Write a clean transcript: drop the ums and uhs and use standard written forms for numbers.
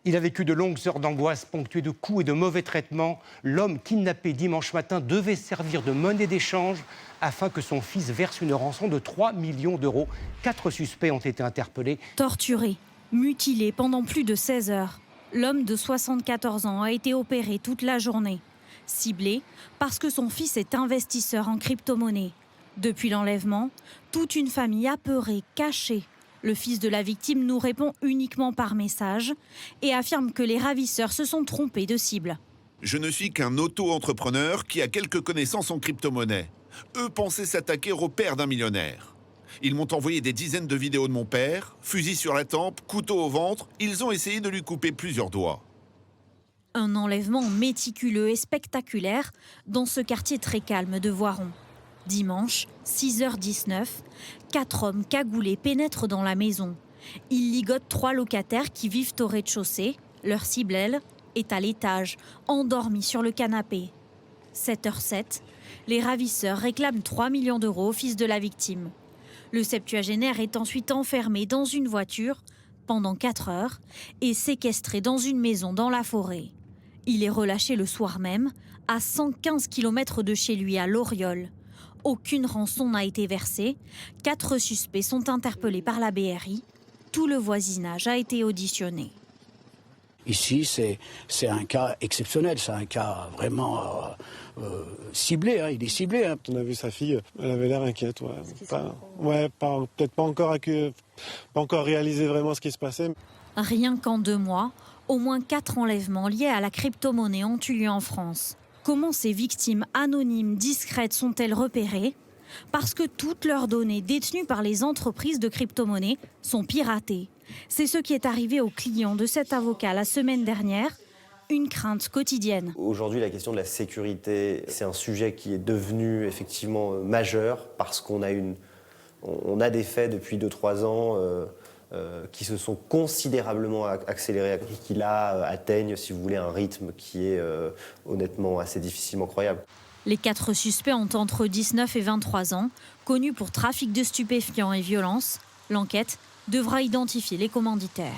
Il a vécu de longues heures d'angoisse ponctuées de coups et de mauvais traitements. L'homme kidnappé dimanche matin devait servir de monnaie d'échange afin que son fils verse une rançon de 3 millions d'euros. 4 suspects ont été interpellés. Torturé, mutilé pendant plus de 16 heures, l'homme de 74 ans a été opéré toute la journée. Ciblé parce que son fils est investisseur en crypto-monnaie. Depuis l'enlèvement, toute une famille apeurée, cachée. Le fils de la victime nous répond uniquement par message et affirme que les ravisseurs se sont trompés de cible. Je ne suis qu'un auto-entrepreneur qui a quelques connaissances en crypto-monnaie. Eux pensaient s'attaquer au père d'un millionnaire. Ils m'ont envoyé des dizaines de vidéos de mon père, fusil sur la tempe, couteau au ventre. Ils ont essayé de lui couper plusieurs doigts. Un enlèvement méticuleux et spectaculaire dans ce quartier très calme de Voiron. Dimanche, 6h19, 4 hommes cagoulés pénètrent dans la maison. Ils ligotent 3 locataires qui vivent au rez-de-chaussée. Leur cible, elle, est à l'étage, endormie sur le canapé. 7h07, les ravisseurs réclament 3 millions d'euros au fils de la victime. Le septuagénaire est ensuite enfermé dans une voiture pendant 4 heures et séquestré dans une maison dans la forêt. Il est relâché le soir même, à 115 km de chez lui à Loriol. Aucune rançon n'a été versée. 4 suspects sont interpellés par la BRI. Tout le voisinage a été auditionné. Ici, c'est un cas exceptionnel, c'est un cas vraiment ciblé, hein, il est ciblé. Hein. On a vu sa fille, elle avait l'air inquiète. Peut-être pas encore réalisé vraiment ce qui se passait. Rien qu'en 2 mois, au moins 4 enlèvements liés à la crypto-monnaie ont eu lieu en France. Comment ces victimes anonymes, discrètes sont-elles repérées? Parce que toutes leurs données détenues par les entreprises de crypto-monnaie sont piratées. C'est ce qui est arrivé aux clients de cet avocat la semaine dernière, une crainte quotidienne. Aujourd'hui, la question de la sécurité, c'est un sujet qui est devenu effectivement majeur parce qu'on a des faits depuis 2-3 ans qui se sont considérablement accélérés et qui là atteignent, si vous voulez, un rythme qui est honnêtement assez difficilement croyable. Les 4 suspects ont entre 19 et 23 ans, connus pour trafic de stupéfiants et violence. L'enquête devra identifier les commanditaires.